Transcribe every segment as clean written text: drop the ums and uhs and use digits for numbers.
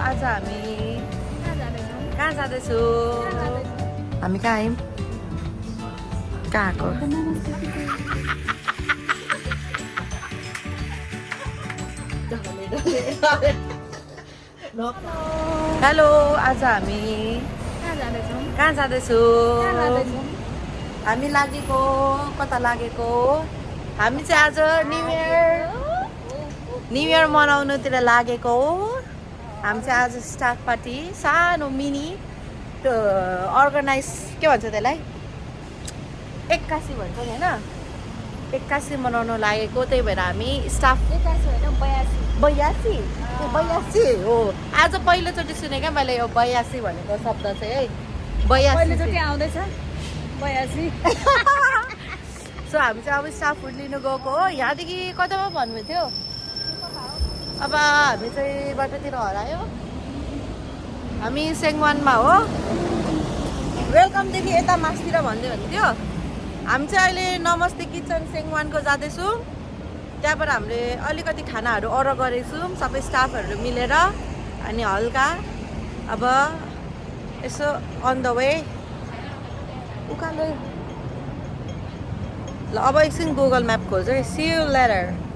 आज हामी कहाँ जाँदैछौँ? हामी कहाँ आयौँ? कहाँ आएको? हेलो, आज हामी कहाँ जाँदैछौँ? हामी लागेको कता लागेको? हामी चाहिँ आज न्यु इयर मनाउनुतिर लागेको हो। हामी चाहिँ आज स्टाफ पार्टी सानो मिनी अर्गनाइज के भन्छ त्यसलाई, 81 भन्छ नि होइन, 81 मनाउन लागेको। त्यही भएर हामी स्टाफ 82 हो। आज पहिलोचोटि सुने क्या मैले यो 82 भनेको शब्द चाहिँ है। 82 आउँदैछ 82। सो हामी चाहिँ अब स्टाफ फुड लिनु गएको हो। यहाँदेखि कतामा भन्नुभएको थियो? अब हामी चाहिँ बाटोतिर हरायो। हामी सेङवानमा हो। वेलकमदेखि यता मासतिर भन्दै हुन्थ्यो। हामी चाहिँ अहिले नमस्ते किचन सेङवानको जाँदैछौँ। त्यहाँबाट हामीले अलिकति खानाहरू अर्डर गरेछौँ सबै स्टाफहरू मिलेर। अनि हल्का अब यसो अन द वे उकालो। ल अब एकछिन गुगल म्याप खोज्यो। See you later.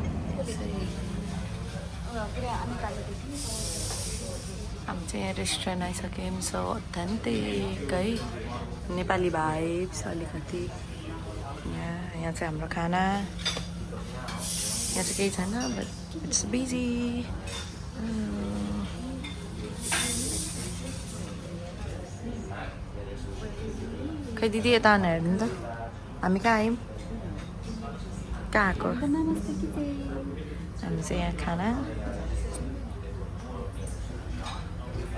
हामी चाहिँ यहाँ रेस्टुरेन्ट आइसक्यौँ। सो अथेन्टिक है, नेपाली भाइब्स अलिकति। यहाँ चाहिँ हाम्रो खाना। यहाँ चाहिँ केही छैन, बट इट्स बिजी। खै दिदी यता हेर्नु त, हामी कहाँ आयौँ? कहाँ आएको? हामी चाहिँ यहाँ खाना।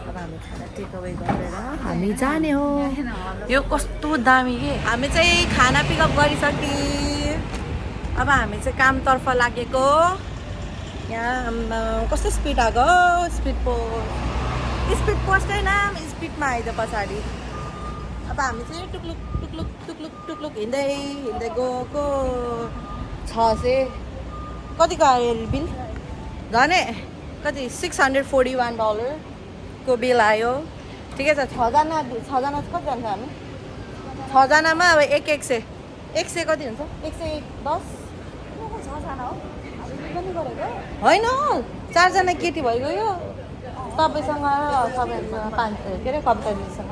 अब हामी खाना टेकअवे गरेर हामी जाने हो। यो कस्तो दामी के। हामी चाहिँ खाना पिकअप गरिसक्यौँ। अब हामी चाहिँ कामतर्फ लागेको। यहाँ कस्तो स्पिड आएको, स्पिड पोस्टै नाम स्पिडमा आइज पछाडि। अब हामी चाहिँ टुक्लुक टुक्लुक टुक्लुक टुक्लुक हिँड्दै गएको। 600 कतिको आयो बिल? झनै कति $641 को बिल आयो। ठिकै छ। 6जना चाहिँ कति जान्छ हामी? 6जनामा अब 100 कति हुन्छ? 110 होइन, 4जना केटी भइगयो। तपाईँसँग तपाईँहरूसँग 5 के अरे कम्पनीसँग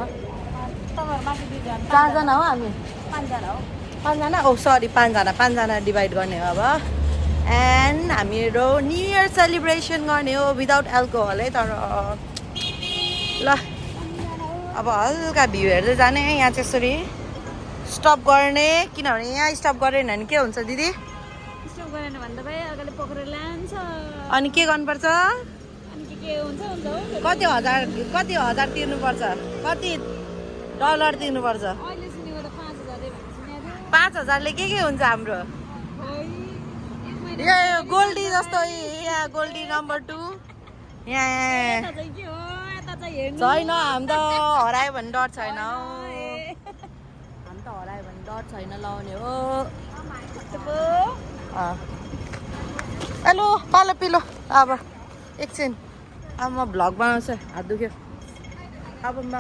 4जना हो। हामी 5जना ओ सरी 5जना डिभाइड गर्ने हो अब। एन्ड हामीहरू न्यु इयर सेलिब्रेसन गर्ने हो विदाउट एल्कोहल है। तर ल अब हल्का भ्यू हेर्दै जाने। यहाँ चाहिँ यसरी स्टप गर्ने, किनभने यहाँ स्टप गरेन भने के हुन्छ दिदी? स्टप गरेन भने त भाइ अगाडि पक्रेर लान्छ। अनि के गर्नुपर्छ? अनि के हुन्छ कति हजार तिर्नुपर्छ? कति डलर तिर्नुपर्छ? अहिले सुनेको त 5000 दे भनेको सुनेको थियो। 5000ले के हुन्छ हाम्रो? यो गोल्डी जस्तो यहाँ गोल्डी नम्बर 2 यहाँ छैन। हामी त हरायो भने डर छैन हौ। हामी त हरायो भने डर छैन, लाउने हो। हेलो पालो पिलो। अब एकछिन अब म भ्लग बनाउँछु। हात दुख्यो। अब म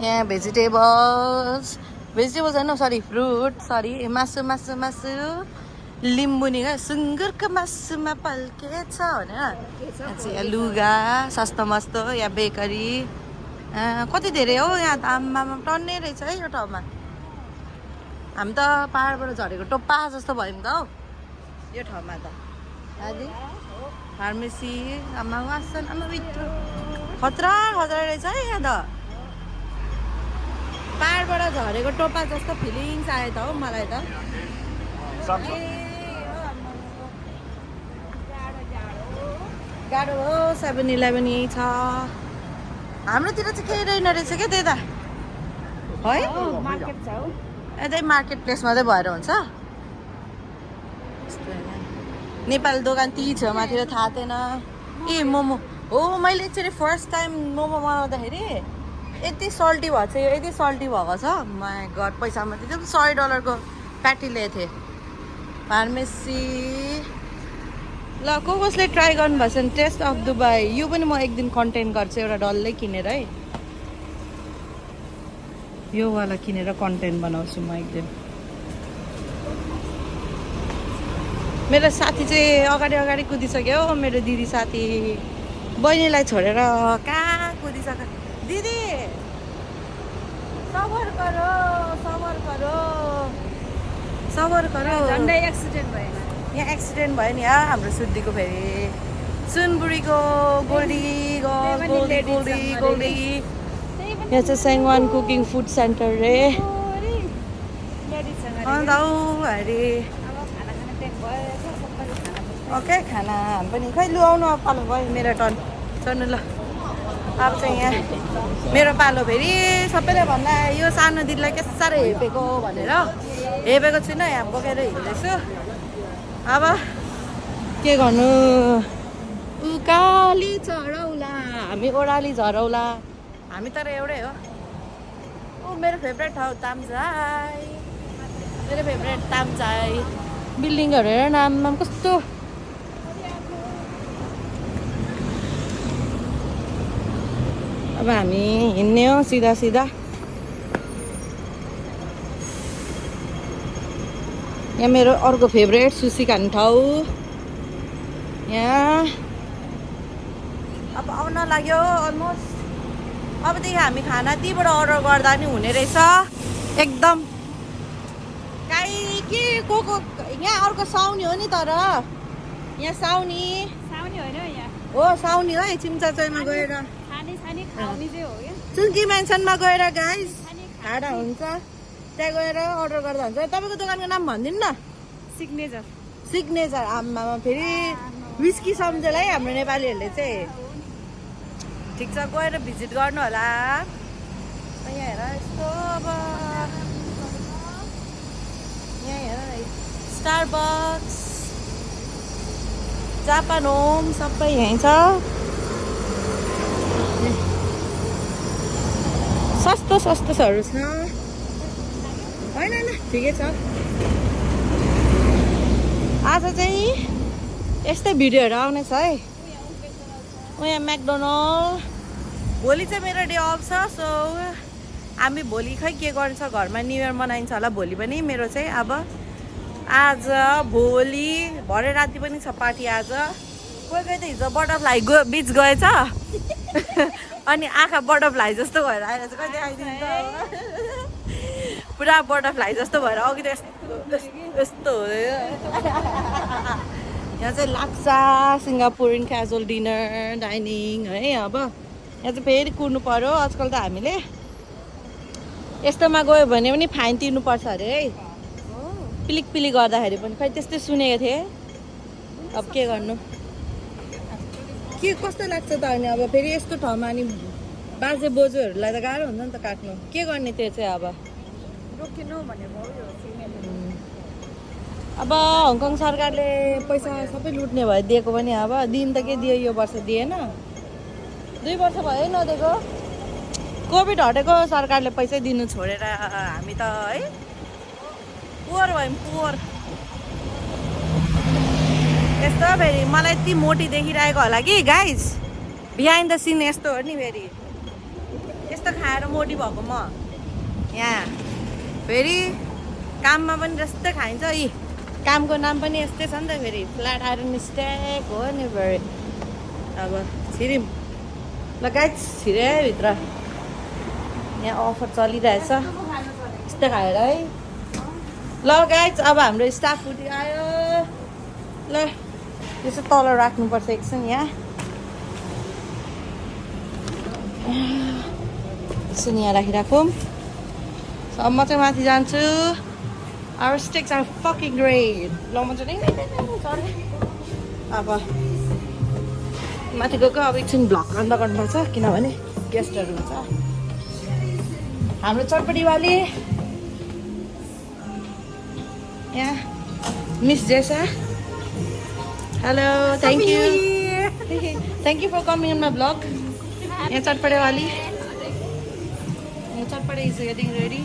यहाँ भेजिटेबल्स होइन सरी फ्रुट सरी मासु लिम्बू नि क्या सुँगुरको मासुमा पल्केछ भनेर। यहाँ चाहिँ यहाँ लुगा सस्तो मस्तो। यहाँ बेकरी कति धेरै हो यहाँ त। आमामा टन्नै रहेछ है यो ठाउँमा। हामी त पाहाडबाट झरेको टोप्पा जस्तो भयौँ त हौ यो ठाउँमा त। दादी फार्मेसी आमा वासन आमा भित्र खतरा रहेछ है यहाँ त। पाहाडबाट झरेको टोप्पा जस्तो फिलिङ्स आयो त हौ मलाई त। गाह्रो हो। 7-11 यहीँ छ। हाम्रोतिर चाहिँ केही रहेन रहेछ क्या त्यता है। मार्केट छ हौ। यतै मार्केट प्लेस मात्रै भएर हुन्छ। नेपाली दोकान ती छेउमातिर थाहा थिएन। ए मोमो हो। मैले एक्चुअली फर्स्ट टाइम मोमो बनाउँदाखेरि यति सल्टी भएको छ। यो यति सल्टी भएको छ। माई गड पैसा मात्रै त्यो $100 को प्याटी ल्याएको थिएँ। फार्मेसी ल कसले ट्राई गर्नुभएको छ भने टेस्ट अफ दुबई यो पनि म एक दिन कन्टेन्ट गर्छु एउटा डल्लै किनेर है यो वाला किनेर कन्टेन्ट बनाउँछु म एक दिन मेरो साथी चाहिँ अगाडि कुदिसक्यो मेरो दिदी साथी बहिनीलाई छोडेर कहाँ कुदिसक्यो दिदी सबर करो झन्डै एक्सिडेन्ट भएन यहाँ एक्सिडेन्ट भयो नि हाम्रो सुद्दीको फेरि सुनबुढीको गोल्डी यहाँ चाहिँ सेङवान कुकिङ फुड सेन्टर रे अन्त अरे ओके खाना हामी पनि खै लु आउनु पालो भयो मेरो टर्न चल्नु ल अब चाहिँ यहाँ मेरो पालो फेरि सबैले भन्दा यो सानो दिदीलाई के साह्रो हेपेको भनेर हेपेको छुइनँ यहाँ बोकेर हिँड्दैछु अब के गर्नु उकाली चढौला हामी ओह्राली झरौला हामी तर एउटै हो मेरो फेभरेट ठाउँ तामझाई मेरो फेभरेट तामझाई बिल्डिङहरू हेर नाम कस्तो अब हामी हिँड्ने हो सिधा यहाँ मेरो अर्को फेभरेट सुसी खाने ठाउँ यहाँ अब आउन लाग्यो अलमोस्ट अबदेखि हामी खाना त्यहीबाट अर्डर गर्दा नि हुने रहेछ एकदम काहीँ के को यहाँ अर्को साउनी हो नि तर यहाँ साउनी होइन यहाँ हो साउनी है चिम्चाचोइमा गएर चुङ्की मेन्सनमा गएर गाइस खाना हुन्छ त्यहाँ गएर अर्डर गर्दा हुन्छ तपाईँको दोकानको नाम भनिदिनु न सिग्नेचर आम्मामा फेरि विस्की सम्झेला है हाम्रो नेपालीहरूले चाहिँ ठिक छ गएर भिजिट गर्नु होला यहाँ हेर यस्तो अब यहाँ हेर स्टारबक्स जापान होम सबै यहीँ छ सस्तोहरू छ होइन ठिकै छ आज चाहिँ यस्तै भिडियोहरू आउनेछ है यहाँ म्याकडोनल्ड भोलि चाहिँ मेरो डे अफ छ सो हामी भोलि खै के गर्छ घरमा न्यु इयर मनाइन्छ होला भोलि पनि मेरो चाहिँ अब आज भोलि भरे राति पनि छ पार्टी आज कोही त हिजो बटरफ्लाई बिच गएछ अनि आँखा बटरफ्लाई जस्तो भएर आएर चाहिँ कहिले आइदिन्छ पुरा बटरफ्लाई जस्तो भएर अघि त यस्तो हो यहाँ चाहिँ लाक्सा सिङ्गापुरियन क्याजुअल डिनर डाइनिङ है अब यहाँ चाहिँ फेरि कुर्नु पर्यो आजकल त हामीले यस्तोमा गयो भने पनि फाइन तिर्नुपर्छ अरे है पिलिक गर्दाखेरि पनि खै त्यस्तै सुनेको थिएँ अब के गर्नु के कस्तो लाग्छ त अनि अब फेरि यस्तो ठाउँमा अनि बाजे बोजूहरूलाई त गाह्रो हुन्छ नि त काट्नु के गर्ने त्यो चाहिँ अब रोकिनु भनेको अब हङकङ सरकारले पैसा सबै लुट्ने भयो दिएको पनि अब दिन त के दियो यो वर्ष दिएन 2 वर्ष भयो नदिएको कोभिड हटेको सरकारले पैसै दिनु छोडेर हामी त है पुवर भयौँ पुवर यस्तो फेरि मलाई यति मोटी देखिरहेको होला कि गाइस बिहाइन्ड द सिन यस्तो हो नि फेरि यस्तो खाएर मोटी भएको म यहाँ फेरि काममा पनि जस्तै खाइन्छ यी कामको नाम पनि यस्तै छ नि त फेरि फ्ल्याट आइरन स्ट्याक हो नि फेरि अब छिरिम ल गाइस छिरे भित्र यहाँ अफर चलिरहेछ यस्तै खाएर है ल गाइस अब हाम्रो स्टाफ फुटी आयो ल यो चाहिँ तल राख्नुपर्छ एकछिन यहाँ एकछिन यहाँ राखिराखौँ अब म चाहिँ माथि जान्छु Our sticks are fucking great. ल म चाहिँ अब माथि गएको अब एकछिन भ्लग अन्त गर्नुपर्छ किनभने गेस्टहरू हुन्छ हाम्रो चटपटीवाली यहाँ मिस जेसा hello thank you for coming in my blog यहाँ चटपटेवाली चटपटे is getting ready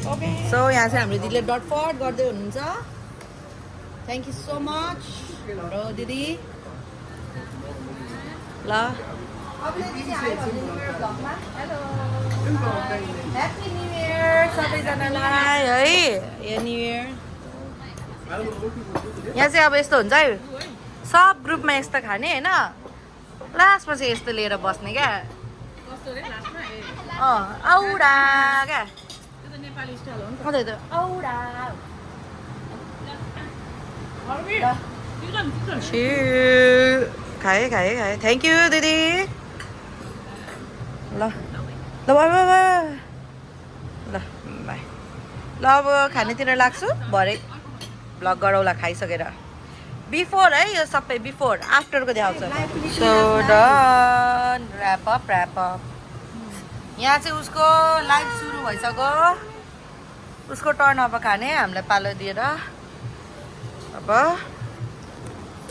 okay so यहाँ चाहिँ हाम्रो दिदीले डटफट गर्दै हुनुहुन्छ थ्याङ्क यू सो मच हाम्रो दिदी ल ह्याप्पी न्यु इयर सबैजनालाई है यो न्यु इयर यहाँ चाहिँ अब यस्तो हुन्छ है सब ग्रुपमा यस्तो खाने होइन लास्टमा चाहिँ यस्तो लिएर बस्ने क्या औडा क्या त्यही त औडा खाएँ खाएँ खाएँ थ्याङ्क यू दिदी ल ल बाई बाई ल बाई ल अब खानेतिर लाग्छु भरे भ्लग गरौँला खाइसकेर बिफोर है यो सबै बिफोर आफ्टरको देखाउँछ सो डन ऱ्याप अप यहाँ चाहिँ उसको लाइभ सुरु भइसक्यो उसको टर्न अब खाने हामीलाई पालो दिएर अब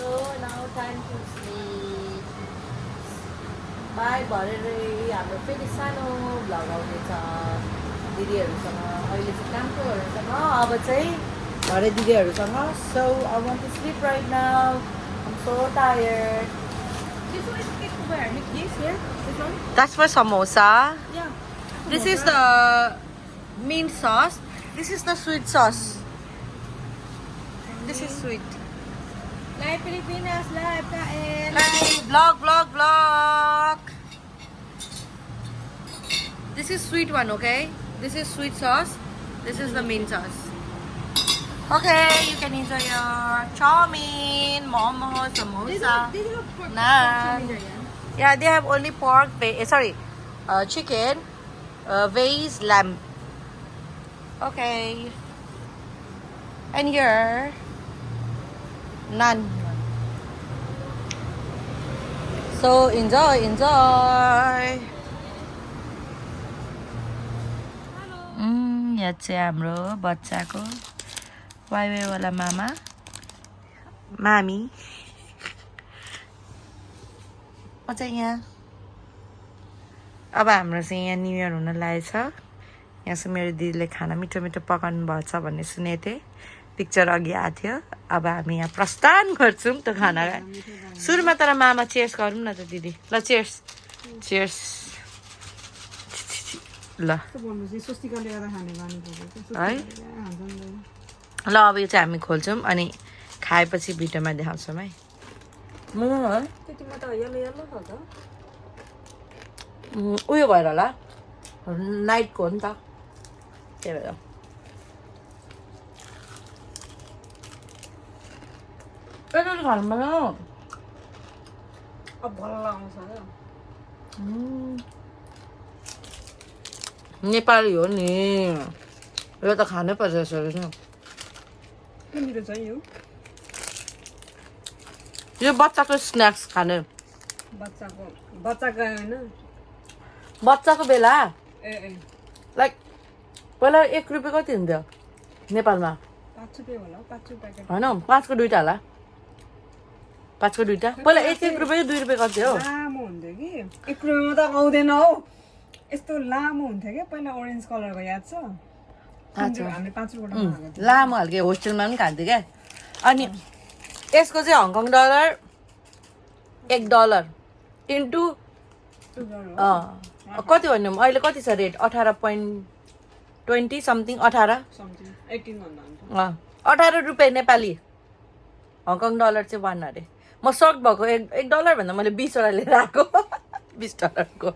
so now time to sleep bye भरेर हाम्रो फेरि सानो भ्लग आउनेछ दिदीहरूसँग अहिले चाहिँ कामकोहरूसँग अब चाहिँ भरे दिदीहरूसँग so I want to sleep right now I'm so tired That's for samosa. Yeah. This is the mint sauce. This is the sweet sauce. This is sweet. Live Pilipinas, live kain. Vlog. This is sweet one, okay? This is sweet sauce. This is the mint sauce. Okay, you can enjoy your chow mein, momo, samosa, naan. Yeah, they have only pork, chicken, vase, lamb. Okay. And here, naan. So enjoy. यहाँ चाहिँ हाम्रो बच्चाको वाइवाला मामी म चाहिँ यहाँ अब हाम्रो चाहिँ यहाँ न्यु इयर हुन लागेछ यहाँ चाहिँ मेरो दिदीले खाना मिठो पकाउनु भएको छ भन्ने सुनेको थिएँ पिक्चर अघि आएको थियो अब हामी यहाँ प्रस्थान गर्छौँ त खाना सुरुमा तर मामा चेयर्स गरौँ न त दिदी ल चेयर्स ल है ल अब यो चाहिँ हामी खोल्छौँ अनि खाएपछि भिडियोमा देखाउँछौँ है उयो भएर होला नाइटको हो नि त त्यही भएर खानु अब भल्ला आउँछ नेपाली हो नि यो त खानै पर्छ यसरी नै मेरो चाहिँ यो बच्चाको स्न्याक्स खाने बच्चाको हैन बच्चाको बेला ए लाइक पहिला 1 रुपियाँ कति हुन्थ्यो नेपालमा 5 रुपियाँ होला 5 रुपियाँ प्याकेट होइन 5 को दुईटा होला 5 को दुईटा पहिला 1 रुपियाँ 2 रुपियाँ कति हो लामो हुन्थ्यो कि 1 रुपियाँमा त आउँदैन हौ यस्तो लामो हुन्थ्यो कि पहिला ओरेन्ज कलरको याद छ हामीले 5 रुपियाँ लामो खालके होस्टेलमा पनि खान्थ्यो क्या अनि यसको चाहिँ हङकङ डलर $1 इन्टु कति भन्नु अहिले कति छ रेट 18.20 समथिङ 18 रुपियाँ नेपाली हङकङ डलर चाहिँ 1 अरे म सक भएको $1 भन्दा मैले 20 वटा लिएर आएको $20 को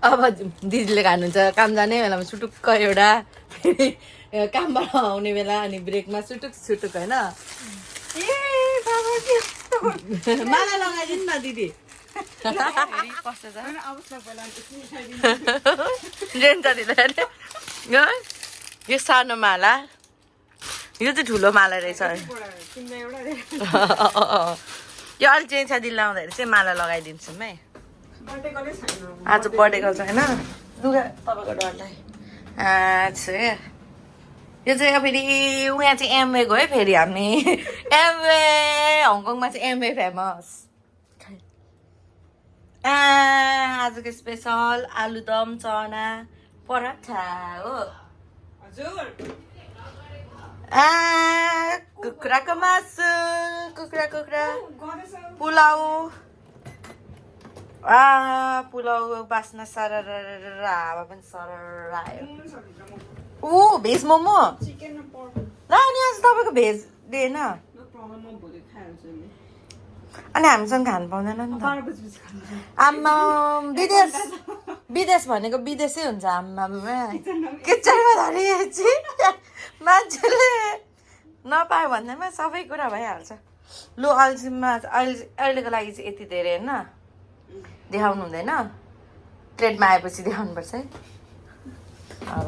अब दिदीले खानुहुन्छ काम जाने बेलामा सुटुक्क एउटा फेरि कामबाट आउने बेला अनि ब्रेकमा सुटुक होइन माला लगाइदिनु न दिदी यो सानो माला यो चाहिँ ठुलो माला रहेछ यो अलिक चेन्ज दिदी लाउँदाखेरि चाहिँ माला लगाइदिन्छु है आज बर्थडेको छैन लुगा तपाईँको डरलाई यो चाहिँ फेरि उहाँ चाहिँ एमवे गयो है फेरि हामी एमवे हङकङमा चाहिँ एमवे फेमस आजको स्पेसल आलुदम चना पराठा हो कुखुराको मासु कुखुरा पुलाउ पुलाउ बास्न सरर हावा पनि सरर आयो भेज मोमो ल अनि आज तपाईँको भेज दिएन अनि हामीसँग खानु पाउँदैन नि त आम्मा विदेश भनेको विदेशै हुन्छ आम्मा किचनमा धरिएपछि मान्छेले नपायो भन्दैमा सबै कुरा भइहाल्छ लु अल्छीमा अहिलेको लागि चाहिँ यति धेरै होइन देखाउनु हुँदैन ट्रेडमा आएपछि देखाउनुपर्छ है अब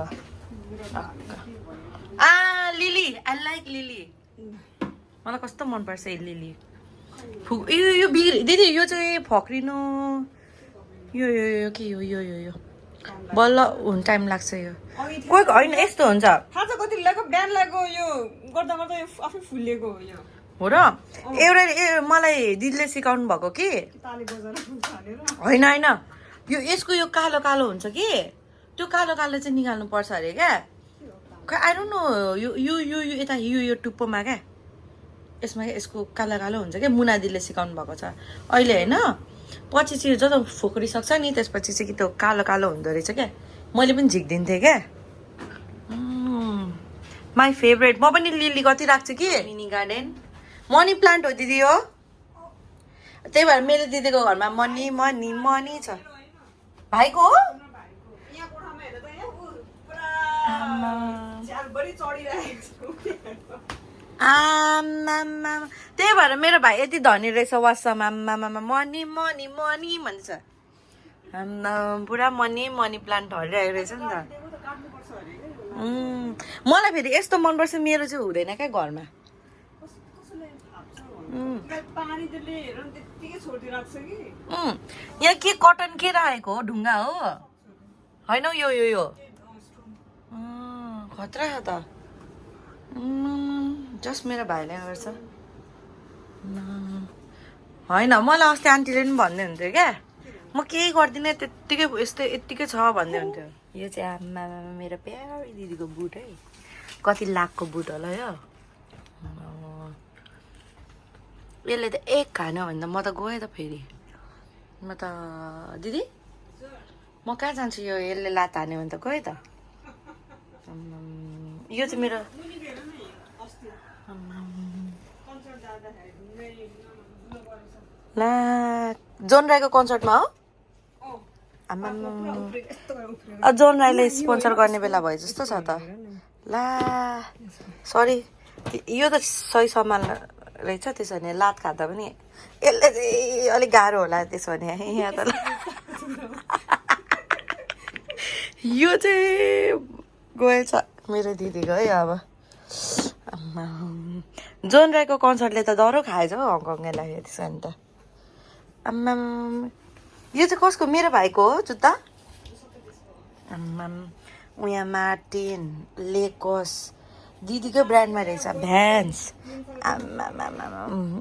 लिली आई लाइक लिली मलाई कस्तो मनपर्छ लिली यो बिग्री दिदी यो चाहिँ फक्रिनु यो के हो यो बल्ल हुन टाइम लाग्छ यो कोही होइन यस्तो हुन्छ थाहा छ कति लाग्यो बिहान लाग्यो यो गर्दा गर्दा यो आफै फुलेको हो यो हो र एउटा मलाई दिदीले सिकाउनु भएको कि होइन यो यसको यो कालो कालो हुन्छ कि त्यो कालो कालो चाहिँ निकाल्नु पर्छ अरे क्या खै आई डोन्ट नो यो यता यो टुप्पोमा क्या यसमा यसको कालो कालो हुन्छ क्या मुना दिदीले सिकाउनु भएको छ अहिले होइन पछि चाहिँ जब फोक्रिसक्छ नि त्यसपछि चाहिँ कि त्यो कालो कालो हुँदो रहेछ क्या मैले पनि झिक्दिन्थेँ क्या माई फेभरेट म पनि लिली कति राख्छु कि मिनी गार्डन मनी प्लान्ट हो दिदी हो त्यही भएर मेरो दिदीको घरमा मनी छ भाइको हो त्यही भएर मेरो भाइ यति धनी रहेछ वासमा आमामा मनी भन्छ पुरा मनी प्लान्ट हरिरहेको रहेछ नि त मलाई फेरि यस्तो मनपर्छ मेरो चाहिँ हुँदैन क्या घरमा यहाँ के कटन के राखेको हो ढुङ्गा हो होइन यो खतरा छ त जस्ट मेरो भाइले गर्छ होइन मलाई अस्ति आन्टीले पनि भन्दै हुन्थ्यो क्या म केही गर्दिनँ त्यत्तिकै यत्तिकै छ भन्दै हुन्थ्यो यो चाहिँ आमा मेरो प्यारी दिदीको बुट है कति लाखको बुट होला यो यसले त एक खानु भने त म त गएँ त फेरि म त दिदी म कहाँ जान्छु यो यसले लात हान्यो भने त गएँ त यो चाहिँ मेरो ला जोन राईको कन्सर्टमा हो जोन राईले स्पोन्सर गर्ने बेला भयो जस्तो छ त ला सरी यो त सही सामान रहेछ त्यसो भने लात खाँदा पनि यसले चाहिँ अलिक गाह्रो होला त्यसो भने यहाँ त यो चाहिँ गएछ मेरो दिदीको है अब जोन राईको कन्सर्टले त डह्रो खाएछ हौ हङकङलाई त्यसो भने त आम्मा यो चाहिँ कसको मेरो भाइको हो जुत्ता आम्मा उहाँ मार्टिन लेकोस दिदीकै ब्रान्डमा रहेछ भ्यान्स आम्मा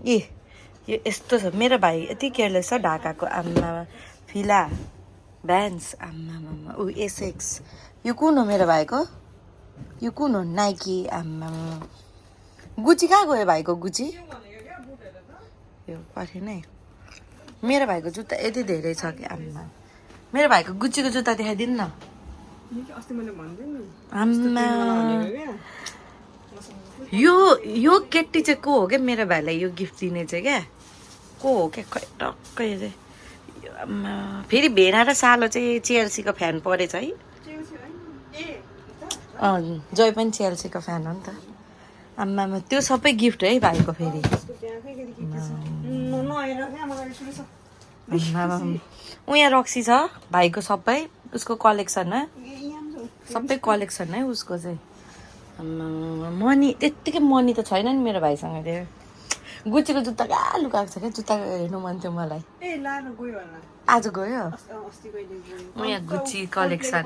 ए यो यस्तो छ मेरो भाइ यति केयरलेस छ ढाकाको आम्मा फिला भ्यान्स आम्मा ऊ एसेक्स यो कुन हो मेरो भाइको यो कुन हो नाइकी आम्मा गुची कहाँ गयो भाइको गुची यो पछि नै मेरो भाइको जुत्ता यति धेरै छ कि आम्मा मेरो भाइको गुचीको जुत्ता देखाइदिनु न आम्मा यो केटी चाहिँ को हो क्या मेरो भाइलाई यो गिफ्ट दिने चाहिँ क्या को हो क्या खै टक्कै चाहिँ आम्मा फेरि भेना र सालो चाहिँ चेल्सीको फ्यान परेछ है जय पनि चेल्सीको फ्यान हो नि त आम्मामा त्यो सबै गिफ्ट है भाइको फेरि उहाँ रक्सी छ भाइको सबै उसको कलेक्सन है सबै कलेक्सन है उसको चाहिँ मनी त्यत्तिकै मनी त छैन नि मेरो भाइसँग त्यो गुचीको जुत्ता कहाँ लुकाएको छ क्या जुत्ता हेर्नु मन थियो मलाई आज गयो यहाँ गुची कलेक्सन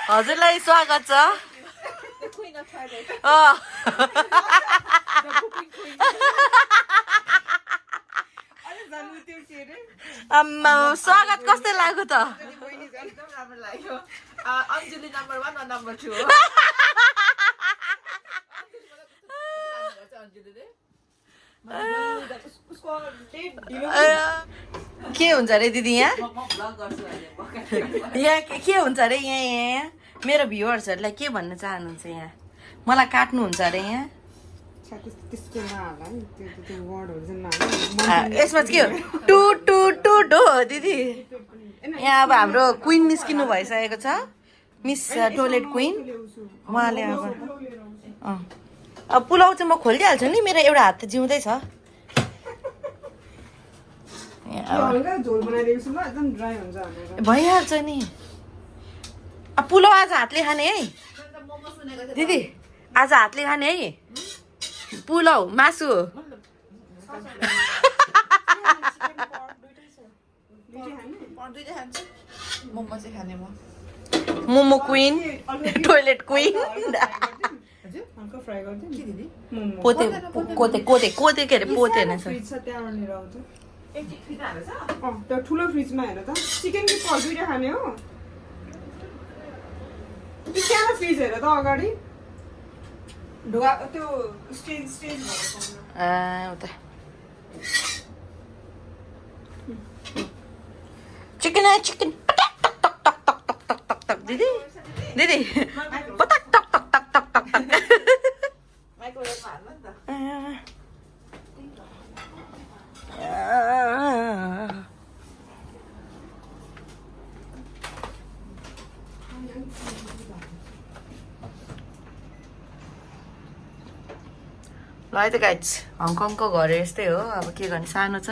हजुरलाई स्वागत छ बिर्सिए रे आम्मा स्वागत कस्तो लाग्यो त एकदम राम्रो लाग्यो अञ्जुली नम्बर 1 वा नम्बर 2 हो उसको डेट ढिलो के हुन्छ अरे दिदी यहाँ म भ्लग गर्छु अहिले यहाँ के हुन्छ अरे यहाँ मेरो भ्युवर्सहरूलाई के भन्न चाहनुहुन्छ यहाँ मलाई काट्नुहुन्छ अरे यहाँ त्यसको नहाला नि त्यो वर्डहरू चाहिँ नहाला यसमा चाहिँ के हो टु टु टु डो हो दिदी यहाँ अब हाम्रो क्विन निस्किनु भइसकेको छ मिस टोइलेट क्विन उहाँले अब पुलाउ चाहिँ म खोलिदिइहाल्छु नि मेरो एउटा हात त जिउँदै छ हल्का झोल बनाइदिएको छु ल एकदम ड्राई हुन्छ भनेर भइहाल्छ नि अब पुलाउ आज हातले खाने है दिदी आज हातले खाने है पुलाउ मासु दुईटा खान्छु मोमो चाहिँ खाने म मोमो क्विन टोइलेट क्विन हल्का फ्राई गर्दै के दिदी मोमो पोते कोते कोते कोते के अरे पोते होइन सर फ्रिज छ त्यहाँनिर आउँछ एक फिटा हाल्छ त्यो ठुलो फ्रिजमा हेर त चिकन कि पर दुईटा खाने हो त्यो सानो फ्रिज हेर त अगाडि ढोका त्यो स्टेज भएको उता चिकन है चिकन टक टक टक टक टक टक टक दिदी दिदी पटक टक टक टक टक टक टक माइक्रोवेभमा हाल्नु नि त ल है त गाइज हङकङको घर यस्तै हो अब के गर्ने सानो छ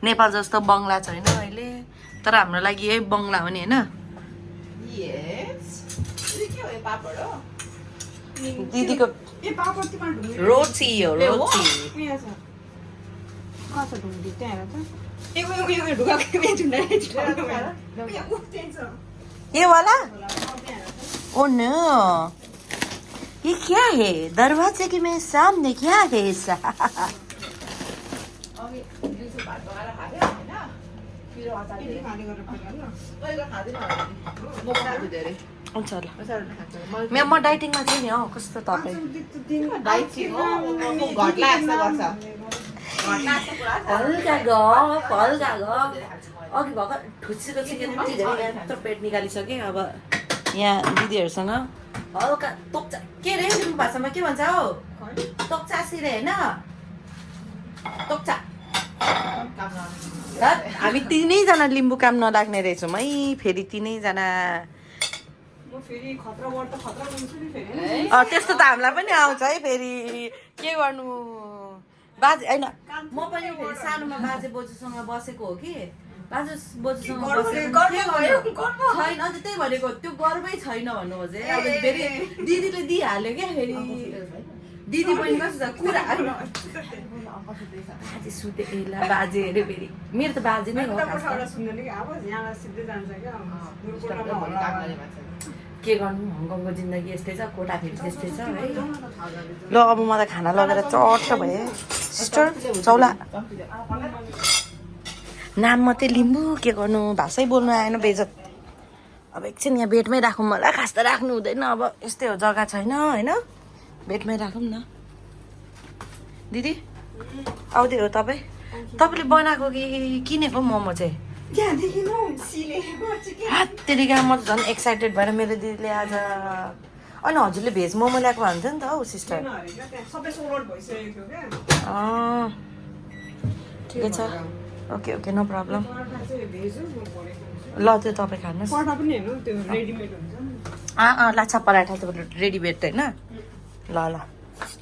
नेपाल जस्तो बङ्गला छैन अहिले तर हाम्रो लागि यही बङ्गला हो नि होइन यस के हो यो पापड हो दिदीको ए पापड तिमीलाई ढुङ्गे रोटी हो रोटी यहाँ छ कहाँ छ ढुङ्गे त्यहाँ हेर त ए उयो ढुकाको यहाँ झुन्डाएर ये वाला ओ नो ये क्या है दरवाजे के में सामने क्या है ऐसा अघि दिउँसो भात पकाएर खायो होइन पिरो अचार धेरै खाने गरेर पकाएर पहिला खाँदैन होला नि म खान्छु धेरै हुन्छ ल अचार खान्छ म डाइटिङमा छु नि हौ कस्तो तपाईँ डाइट चाहिँ हो म घट्ला जस्तो गर्छ घट्ला जस्तो कुरा छ हल्का गफ हल्का गफ अघि भर्खर ठुसेको चिकन यति धेरै यत्रो पेट निकालिसकेँ अब यहाँ दिदीहरूसँग हल्का तोक्चा के रे लिम्बू भाषामा के भन्छ हौ तोक्चासी रे होइन तोक्चा हामी तिनैजना लिम्बू काम नलाग्ने रहेछौँ है फेरि तिनैजना म फेरि खतरा वर्ड त खतरा बोल्छु नि फेरि त्यस्तो त हामीलाई पनि आउँछ है फेरि के गर्नु बाजे होइन म पनि फेरि सानोमा बाजे बोजूसँग बसेको हो कि बाजे बोजूसँग बसेको छैन अन्त त्यही भनेको त्यो गर्वै छैन भन्नु खोजे अब फेरि दिदीले दिइहाल्यो क्या फेरि दिदी पनि कस्तो छ कुरा बाजे सुते एला बाजे अरे फेरि मेरो त बाजे नै हो खास त। सुन्दैन कि अब यहाँ सिधै जान्छ क्या दुर्कोटामा भोलि काम गर्ने मान्छे के गर्नु हङकङको जिन्दगी यस्तै छ कोटा फेरि त्यस्तै छ है ल अब म त खाना लगेर चट्ट भए सिस्टर चौला नाम मात्रै लिम्बू के गर्नु भाषै बोल्नु आएन बेजत अब एकछिन यहाँ बेडमै राखौँ मलाई खास त राख्नु हुँदैन अब यस्तै हो जग्गा छैन होइन बेडमै राखौँ न दिदी आउँदै हो तपाईँ तपाईँले बनाएको कि किनेको मोमो चाहिँ त्यहाँदेखि न सिलेको चिकन हात्तेरिका म त झन् एक्साइटेड भएर मेरो दिदीले आज अनि हजुरले भेज मोमो ल्याएको भन्थ्यो नि त हौ सिस्टर सबै सोल्ड भइसकेको थियो क्या ठिकै छ okay okay no problem paratha चाहिँ भेज हो म भनेको ल त्यो तपाईँ खानुहोस् पराठा पनि हेर्नु त्यो रेडिमेड हुन्छ नि लाछा पराठा त रेडिमेड होइन ल ल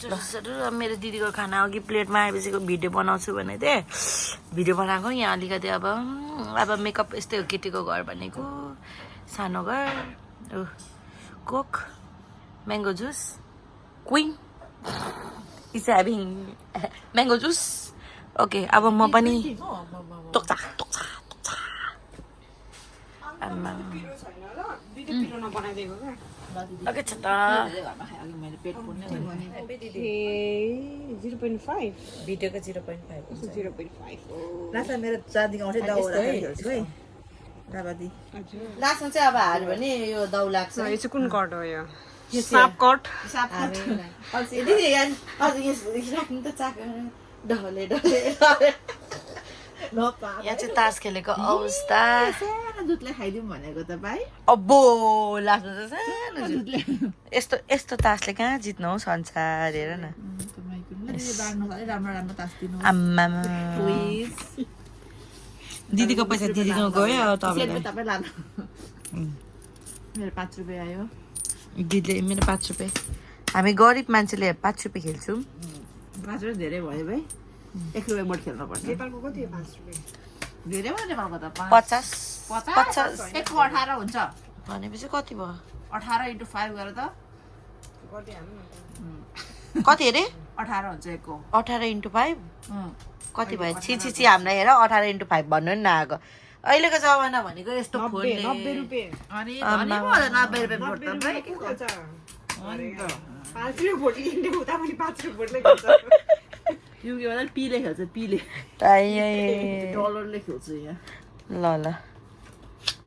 ल मेरो दिदीको खाना अघि प्लेटमा आएपछिको भिडियो बनाउँछु भने थिएँ भिडियो बनाएको यहाँ अलिकति अब मेकअप यस्तै हो केटीको घर भनेको सानो घर Coke mango juice queen is having mango juice okay अब म पनि तोक्चा तोक्चा तोक्चा आम्मा पिरो छैन ल पिरो पिरोमा बनाइदिएको क्या ओके छ त घरमा खाएँ अघि मैले पेट पुर्ने भने ए 0.5 भिडियोको 0.5 हुन्छ 0.5 लास्टमा मेरो चाँदीको औँठी दाउरा है। खेल्छु है दाबादी हजुर लास्टमा चाहिँ अब हाल्यो भने यो दाउ लाग्छ यो चाहिँ कुन कट हो यो यो साप कट राख्नु त चाको डले डले यहाँ चाहिँ तास खेलेको अवस्था सानो दुधले खाइदिउँ भनेको त भाइ अब्बो लास्टमा चाहिँ सानो जुत्ले यस्तो यस्तो तासले कहाँ जित्नु हौ संसार हेर न राम्रो राम्रो तास दिनु आम्मामा प्लिज दिदीको पैसा दिदीको गयो अब तपाईँलाई तपाईँ लानु मेरो 5 रुपियाँ आयो दिदीले मेरो 5 रुपियाँ हामी गरिब मान्छेले 5 रुपियाँ खेल्छौँ 5 रुपियाँ धेरै भयो भाइ 1 रुपियाँ बढी खेल्नुपर्छ नेपालको कति हो 5 रुपियाँ धेरै भयो नेपालको त 50 50 1 को 18 हुन्छ भनेपछि कति भयो 18 × 5 गरेर त कति हाल्नु कति अरे 18 हुन्छ 1 को 18 × 5 कति भयो छि छि छि हामीलाई हेर 18 × 5 भन्नु नि नआएको अहिलेको जमाना भनेको यस्तो 90 फोनले रुपियाँ अनि धनी भयो 90 रुपियाँ भोट त भाइ के खोल्छ अनि त 5 रुपियाँ भोट लिने उता पनि 5 रुपियाँ भोटले खेल्छ युके वाला पीले खेल्छ पीले ताई डलरले खेल्छ यहाँ ल ल